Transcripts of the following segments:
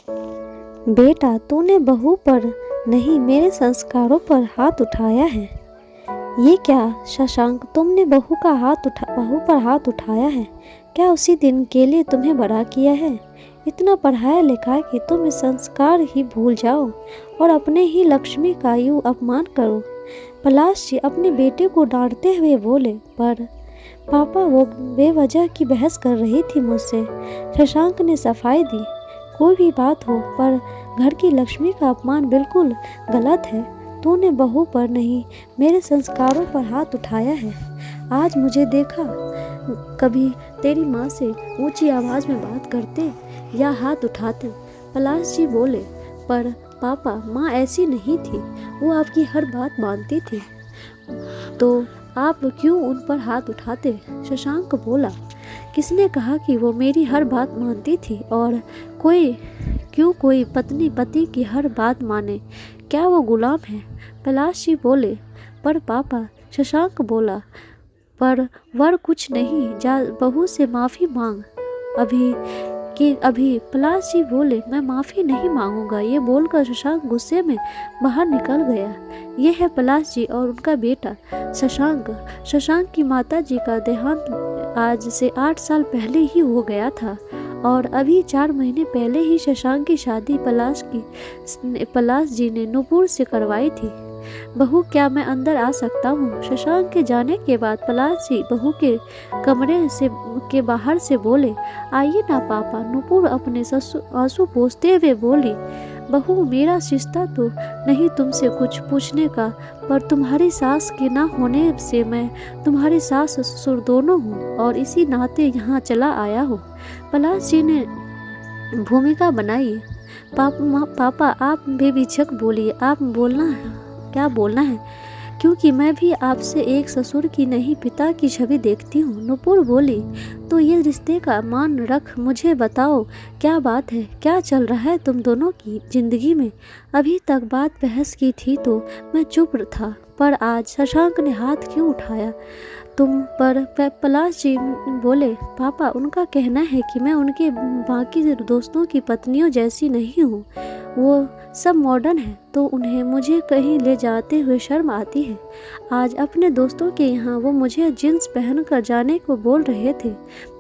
बेटा, तूने बहू पर नहीं मेरे संस्कारों पर हाथ उठाया है। ये क्या शशांक, तुमने बहू पर हाथ उठाया है? क्या उसी दिन के लिए तुम्हें बड़ा किया है? इतना पढ़ाया लिखा कि तुम इस संस्कार ही भूल जाओ और अपने ही लक्ष्मी का यूं अपमान करो। पलाश जी अपने बेटे को डांटते हुए बोले, पर पापा वो बेवजह की बहस कर रही थी मुझसे। शशांक ने सफाई दी, कोई भी बात हो पर घर की लक्ष्मी का अपमान बिल्कुल गलत है। तूने बहू पर नहीं मेरे संस्कारों पर हाथ उठाया है। आज मुझे देखा कभी तेरी माँ से ऊंची आवाज़ में बात करते या हाथ उठाते? पलाश जी बोले, पर पापा माँ ऐसी नहीं थी, वो आपकी हर बात मानती थी, तो आप क्यों उन पर हाथ उठाते? शशांक बोला, किसने कहा कि वो मेरी हर बात मानती थी? और कोई पत्नी पति की हर बात माने? क्या वो गुलाम है? पलाश जी बोले, पर पापा। शशांक बोला, पर वर कुछ नहीं, जा बहू से माफ़ी मांग अभी। पलाश जी बोले, मैं माफ़ी नहीं मांगूंगा। ये बोलकर शशांक गुस्से में बाहर निकल गया। ये है पलाश जी और उनका बेटा शशांक की माता जी का देहांत आज से 8 साल पहले ही हो गया था और अभी 4 महीने पहले ही शशांक की शादी पलाश जी ने नुपुर से करवाई थी। बहू, क्या मैं अंदर आ सकता हूँ? शशांक के जाने के बाद पलाश जी बहू के कमरे के बाहर से बोले, आइए ना पापा। नुपुर अपने आंसू पोंछते हुए बोली, बहू, मेरा रिश्ता तो नहीं तुमसे कुछ पूछने का, पर तुम्हारी सास के ना होने से मैं तुम्हारी सास ससुर दोनों हूँ और इसी नाते यहाँ चला आया हूँ। पलाश जी ने भूमिका बनाई। पापा आप बेझिझक बोलिए, आप क्या बोलना है, क्योंकि मैं भी आपसे एक ससुर की नहीं पिता की छवि देखती हूँ। नुपुर बोली, तो ये रिश्ते का मान रख मुझे बताओ, क्या बात है? क्या चल रहा है तुम दोनों की जिंदगी में? अभी तक बात बहस की थी तो मैं चुप था, पर आज शशांक ने हाथ क्यों उठाया तुम पर? पलाश जी बोले, पापा, उनका कहना है कि मैं उनके बाकी दोस्तों की पत्नियों जैसी नहीं हूँ। वो सब मॉडर्न है तो उन्हें मुझे कहीं ले जाते हुए शर्म आती है। आज अपने दोस्तों के यहाँ वो मुझे जींस पहनकर जाने को बोल रहे थे।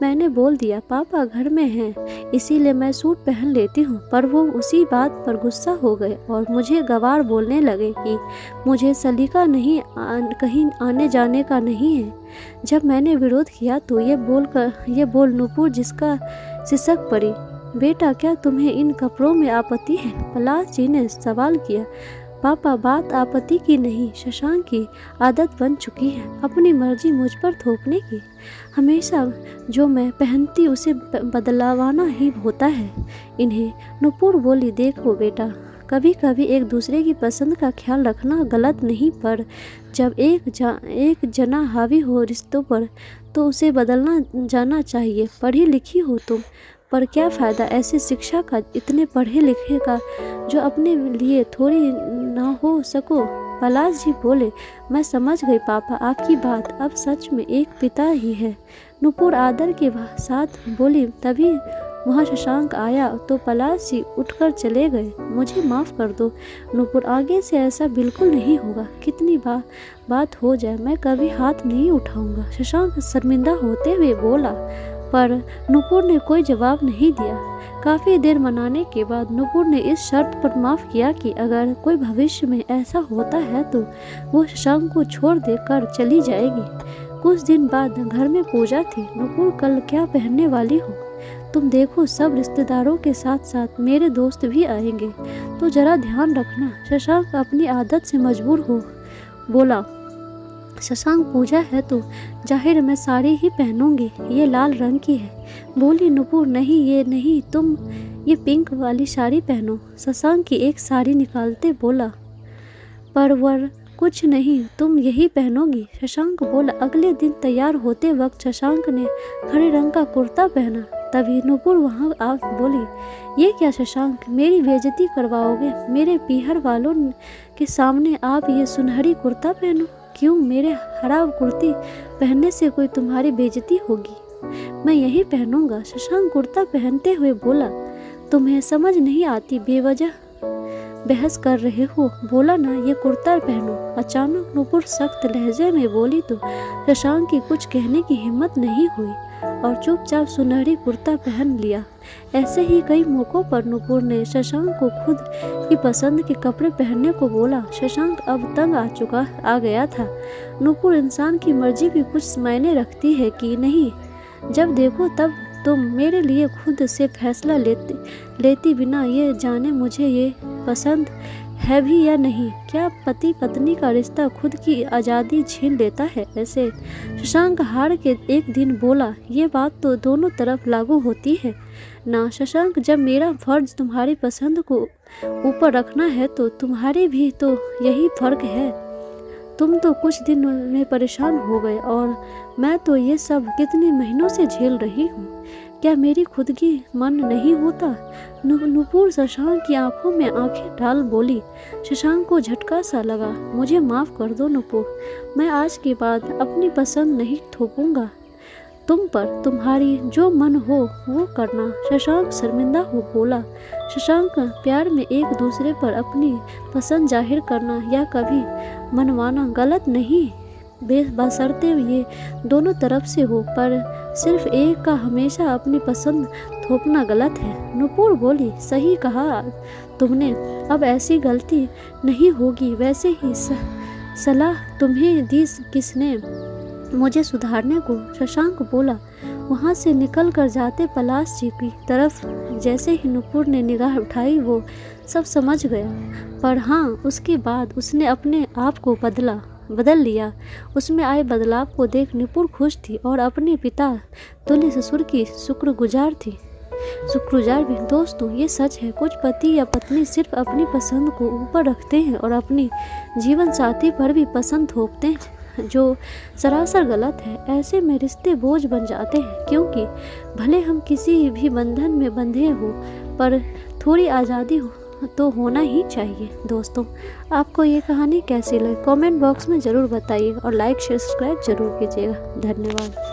मैंने बोल दिया, पापा घर में हैं इसीलिए मैं सूट पहन लेती हूँ, पर वो उसी बात पर गुस्सा हो गए और मुझे गवार बोलने लगे कि मुझे सलीका नहीं कहीं आने जाने का नहीं है। जब मैंने विरोध किया तो ये बोल नुपुर जिसका सिसक पड़ी, बेटा, क्या तुम्हें इन कपड़ों में आपत्ति है? पलाश जी ने सवाल किया। पापा, बात आपत्ति की नहीं, शशांक की आदत बन चुकी है अपनी मर्जी मुझ पर थोपने की। हमेशा जो मैं पहनती उसे बदलवाना ही होता है इन्हें। नुपुर बोली, देखो बेटा, कभी कभी एक दूसरे की पसंद का ख्याल रखना गलत नहीं, पर जब एक जना हावी हो रिश्तों पर तो उसे बदलना जाना चाहिए। पढ़ी लिखी हो तुम, पर क्या फ़ायदा ऐसी शिक्षा का, इतने पढ़े लिखे का, जो अपने लिए थोड़ी ना हो सको? पलाश जी बोले, मैं समझ गई पापा आपकी बात, अब सच में एक पिता ही है। नुपुर आदर के साथ बोली। तभी वहाँ शशांक आया तो पलाश जी उठकर चले गए। मुझे माफ़ कर दो नुपुर, आगे से ऐसा बिल्कुल नहीं होगा। कितनी बात हो जाए मैं कभी हाथ नहीं उठाऊंगा, शशांक शर्मिंदा होते हुए बोला। पर नुपुर ने कोई जवाब नहीं दिया। काफ़ी देर मनाने के बाद नुपुर ने इस शर्त पर माफ़ किया कि अगर कोई भविष्य में ऐसा होता है तो वो शशांक को छोड़ देकर चली जाएगी। कुछ दिन बाद घर में पूजा थी। नुपुर, कल क्या पहनने वाली हो? तुम देखो, सब रिश्तेदारों के साथ साथ मेरे दोस्त भी आएंगे, तो जरा ध्यान रखना। शशांक अपनी आदत से मजबूर हो बोला। शशांक, पूजा है तो जाहिर मैं साड़ी ही पहनूंगी, ये लाल रंग की है। बोली नुपुर, नहीं ये नहीं, तुम ये पिंक वाली साड़ी पहनो। शशांक की एक साड़ी निकालते बोला, पर वर कुछ नहीं, तुम यही पहनोगी। शशांक बोला। अगले दिन तैयार होते वक्त शशांक ने हरे रंग का कुर्ता पहना। तभी नुपुर वहाँ आ बोली, ये क्या शशांक, मेरी बेइज्जती करवाओगे? मेरे पीहर वालों के सामने आप ये सुनहरी कुर्ता पहनो? क्यों, मेरे हरा कुर्ती पहनने से कोई तुम्हारी बेइज्जती होगी? मैं यही पहनूंगा। शशांक कुर्ता पहनते हुए बोला, तुम्हें समझ नहीं आती, बेवजह बहस कर रहे हो। बोला ना ये कुर्ता पहनो। अचानक नुपुर सख्त लहजे में बोली तो शशांक की कुछ कहने की हिम्मत नहीं हुई और चुपचाप सुनहरी कुर्ता पहन लिया। ऐसे ही कई मौक़ों पर नुपुर ने शशांक को खुद की पसंद के कपड़े पहनने को बोला। शशांक अब तंग आ गया था। नुपुर, इंसान की मर्जी भी कुछ मायने रखती है कि नहीं? जब देखो तब तुम मेरे लिए खुद से फैसला लेती बिना ये जाने मुझे ये पसंद है भी या नहीं। क्या पति पत्नी का रिश्ता खुद की आज़ादी छीन लेता है ऐसे? शशांक हार के एक दिन बोला, ये बात तो दोनों तरफ लागू होती है ना शशांक। जब मेरा फर्ज तुम्हारी पसंद को ऊपर रखना है तो तुम्हारे भी तो यही फ़र्क है। तुम तो कुछ दिन में परेशान हो गए और मैं तो ये सब कितने महीनों से झेल रही हूँ। क्या मेरी खुद की मन नहीं होता? नुपुर शशांक की आंखों में आंखें डाल बोली। शशांक को झटका सा लगा। मुझे माफ़ कर दो नुपुर, मैं आज के बाद अपनी पसंद नहीं थोपूंगा तुम पर। तुम्हारी जो मन हो वो करना। शशांक शर्मिंदा हो बोला। शशांक, प्यार में एक दूसरे पर अपनी पसंद जाहिर करना या कभी मनवाना गलत नहीं, बशर्ते ये दोनों तरफ से हो, पर सिर्फ एक का हमेशा अपनी पसंद थोपना गलत है। नुपुर बोली, सही कहा तुमने, अब ऐसी गलती नहीं होगी। वैसे ही सलाह तुम्हें दी किसने मुझे सुधारने को? शशांक बोला। वहाँ से निकल कर जाते पलाश जी की तरफ जैसे ही नुपुर ने निगाह उठाई वो सब समझ गया। पर हाँ, उसके बाद उसने अपने आप को बदल लिया। उसमें आए बदलाव को देख नुपुर खुश थी और अपने पिता तुल्य ससुर की शुक्रगुजार भी। दोस्तों, ये सच है, कुछ पति या पत्नी सिर्फ अपनी पसंद को ऊपर रखते हैं और अपनी जीवन साथी पर भी पसंद थोपते हैं, जो सरासर गलत है। ऐसे में रिश्ते बोझ बन जाते हैं, क्योंकि भले हम किसी भी बंधन में बंधे हो, पर थोड़ी आज़ादी तो होना ही चाहिए। दोस्तों, आपको ये कहानी कैसी लगी कमेंट बॉक्स में ज़रूर बताइए और लाइक शेयर सब्सक्राइब जरूर कीजिएगा। धन्यवाद।